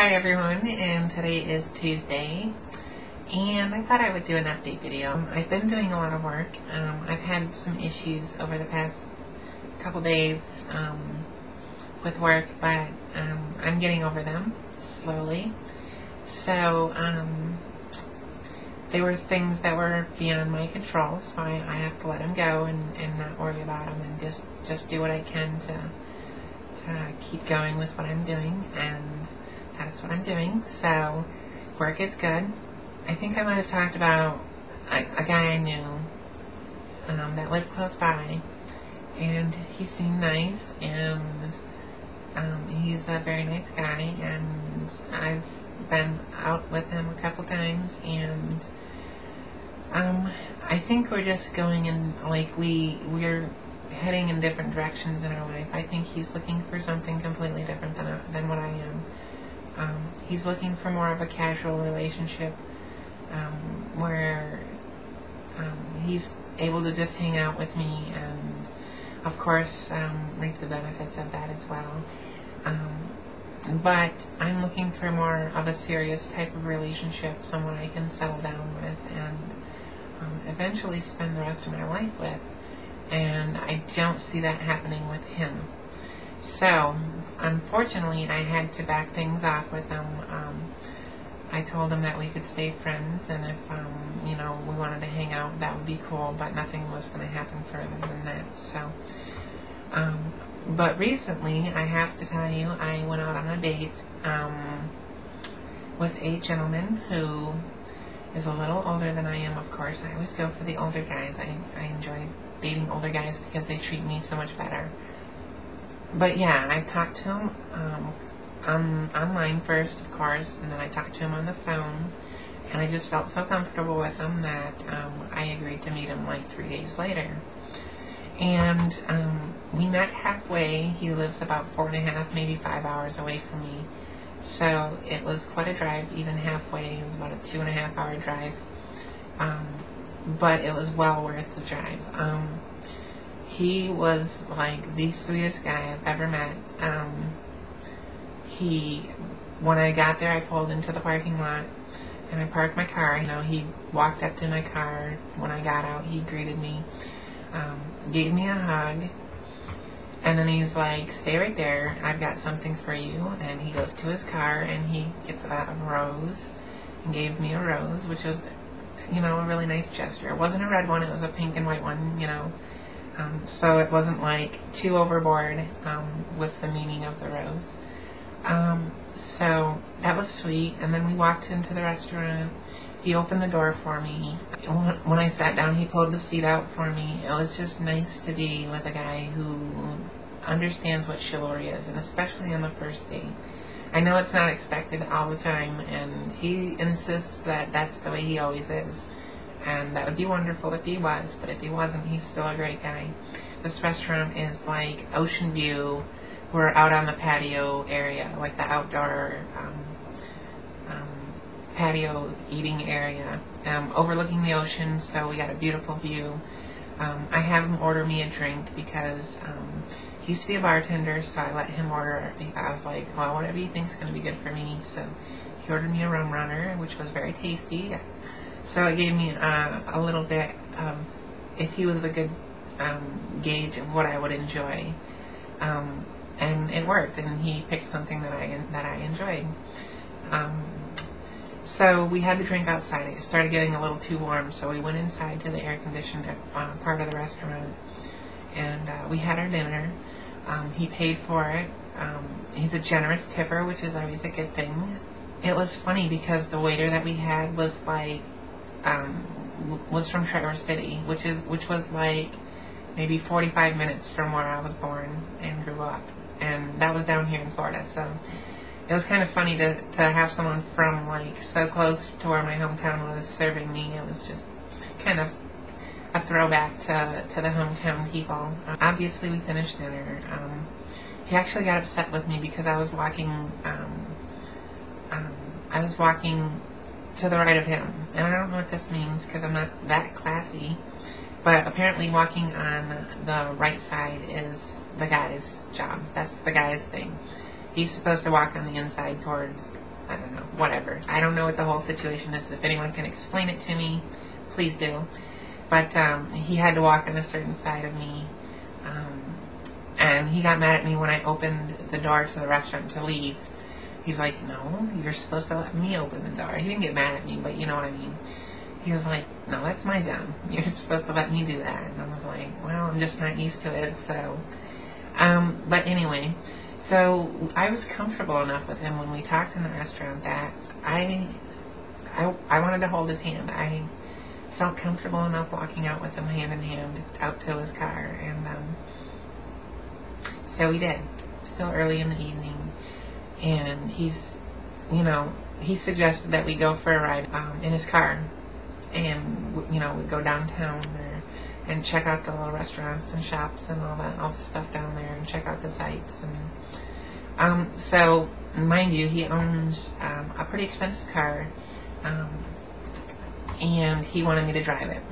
Hi everyone, and today is Tuesday, and I thought I would do an update video. I've been doing a lot of work. I've had some issues over the past couple days with work, but I'm getting over them slowly. So they were things that were beyond my control, so I have to let them go and not worry about them, and just do what I can to keep going with what I'm doing, and that's what I'm doing. So work is good. I think I might have talked about a guy I knew that lived close by, and he seemed nice, and he's a very nice guy, and I've been out with him a couple times, and I think we're just going in, like, we're heading in different directions in our life. I think he's looking for something completely different than what I am. He's looking for more of a casual relationship where he's able to just hang out with me and, of course, reap the benefits of that as well. But I'm looking for more of a serious type of relationship, someone I can settle down with and eventually spend the rest of my life with. And I don't see that happening with him. So, unfortunately, I had to back things off with him. I told him that we could stay friends, and if, we wanted to hang out, that would be cool, but nothing was going to happen further than that. So, but recently, I have to tell you, I went out on a date with a gentleman who is a little older than I am, of course. I always go for the older guys. I enjoy dating older guys because they treat me so much better. But yeah, I talked to him online first, of course, and then I talked to him on the phone, and I just felt so comfortable with him that I agreed to meet him like 3 days later. And we met halfway. He lives about 4.5, maybe 5 hours away from me. So it was quite a drive, even halfway. It was about a 2.5-hour drive. But it was well worth the drive. He was like the sweetest guy I've ever met. When I got there, I pulled into the parking lot and I parked my car. He walked up to my car. When I got out, he greeted me, gave me a hug, and then he's like, "Stay right there, I've got something for you." And he goes to his car and he gets a rose and gave me a rose, which was, a really nice gesture. It wasn't a red one, it was a pink and white one, so it wasn't like too overboard with the meaning of the rose. So that was sweet. And then we walked into the restaurant. He opened the door for me. When I sat down, he pulled the seat out for me. It was just nice to be with a guy who understands what chivalry is, and especially on the first date. I know it's not expected all the time, and he insists that that's the way he always is. And that would be wonderful if he was, but if he wasn't, he's still a great guy. This restaurant is like ocean view. We're out on the patio area, like the outdoor patio eating area, overlooking the ocean, so we got a beautiful view. I have him order me a drink because he used to be a bartender, so I let him order. I was like, well, whatever you think's going to be good for me. So he ordered me a rum runner, which was very tasty. So it gave me a little bit of, if he was a good gauge of what I would enjoy. And it worked, and he picked something that I enjoyed. So we had the drink outside. It started getting a little too warm, so we went inside to the air-conditioned part of the restaurant, and we had our dinner. He paid for it. He's a generous tipper, which is always a good thing. It was funny because the waiter that we had was like, was from Traverse City, which was like maybe 45 minutes from where I was born and grew up, and that was down here in Florida. So it was kind of funny to have someone from like so close to where my hometown was serving me. It was just kind of a throwback to the hometown people. Obviously, we finished dinner. He actually got upset with me because I was walking to the right of him, and I don't know what this means because I'm not that classy. But apparently walking on the right side is the guy's job. That's the guy's thing. He's supposed to walk on the inside towards whatever. I don't know what the whole situation is. If anyone can explain it to me, please do. But he had to walk on a certain side of me. And he got mad at me when I opened the door to the restaurant to leave. He's like, no, you're supposed to let me open the door. He didn't get mad at me, but you know what I mean. He was like, no, that's my job. You're supposed to let me do that. And I was like, well, I'm just not used to it, so. But anyway, so I was comfortable enough with him when we talked in the restaurant that I wanted to hold his hand. I felt comfortable enough walking out with him hand in hand out to his car. And so we did, still early in the evening. And he's, he suggested that we go for a ride in his car. And, we go downtown and check out the little restaurants and shops and all the stuff down there and check out the sights. And so, mind you, he owns a pretty expensive car, and he wanted me to drive it.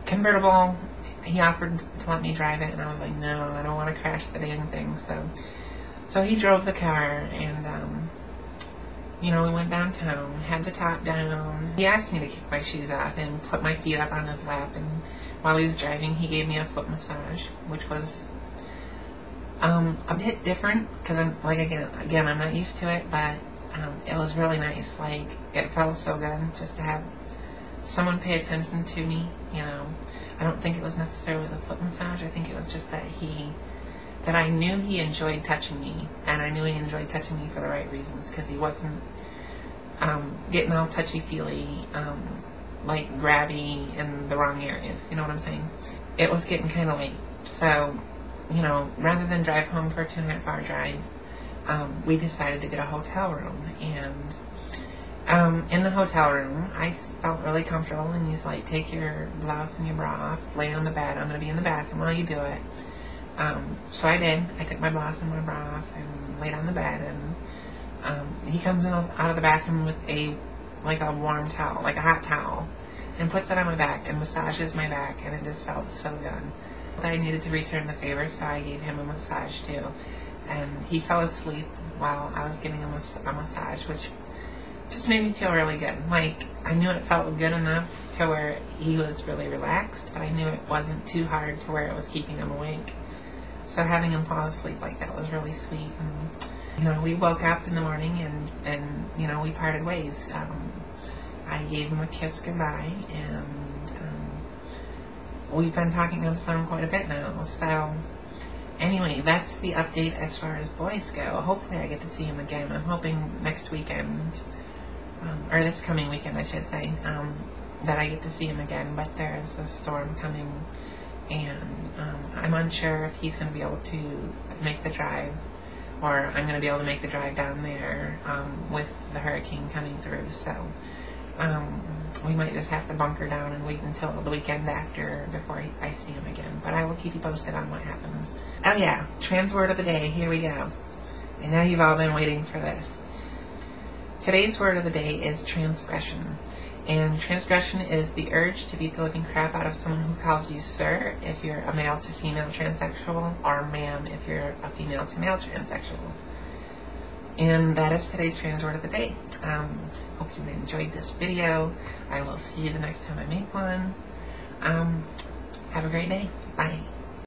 Convertible, he offered to let me drive it, and I was like, no, I don't want to crash the damn thing. So he drove the car, and we went downtown, had the top down. He asked me to kick my shoes off and put my feet up on his lap, and while he was driving, he gave me a foot massage, which was a bit different, because I'm, like, again, I'm not used to it, but it was really nice. Like, it felt so good just to have someone pay attention to me, I don't think it was necessarily the foot massage. I think it was just that I knew he enjoyed touching me, and I knew he enjoyed touching me for the right reasons, because he wasn't getting all touchy-feely, like grabby in the wrong areas, you know what I'm saying? It was getting kind of late, so, rather than drive home for a 2.5-hour drive, we decided to get a hotel room, and in the hotel room, I felt really comfortable, and he's like, take your blouse and your bra off, lay on the bed, I'm going to be in the bathroom while you do it. So I did. I took my blouse and my bra off and laid on the bed, and he comes in out of the bathroom with a warm towel, like a hot towel, and puts it on my back and massages my back, and it just felt so good. I needed to return the favor, so I gave him a massage too, and he fell asleep while I was giving him a massage, which just made me feel really good. Like, I knew it felt good enough to where he was really relaxed, but I knew it wasn't too hard to where it was keeping him awake. So having him fall asleep like that was really sweet. And, we woke up in the morning and we parted ways. I gave him a kiss goodbye, and we've been talking on the phone quite a bit now. So anyway, that's the update as far as boys go. Hopefully I get to see him again. I'm hoping next weekend, or this coming weekend I should say, that I get to see him again, but there is a storm coming, and I'm unsure if he's going to be able to make the drive, or I'm going to be able to make the drive down there with the hurricane coming through. So we might just have to bunker down and wait until the weekend after before I see him again. But I will keep you posted on what happens. Oh yeah, trans word of the day. Here we go. I know you've all been waiting for this. Today's word of the day is transgression. And transgression is the urge to beat the living crap out of someone who calls you sir if you're a male to female transsexual, or ma'am if you're a female to male transsexual. And that is today's trans word of the day. Hope you enjoyed this video. I will see you the next time I make one. Have a great day. Bye.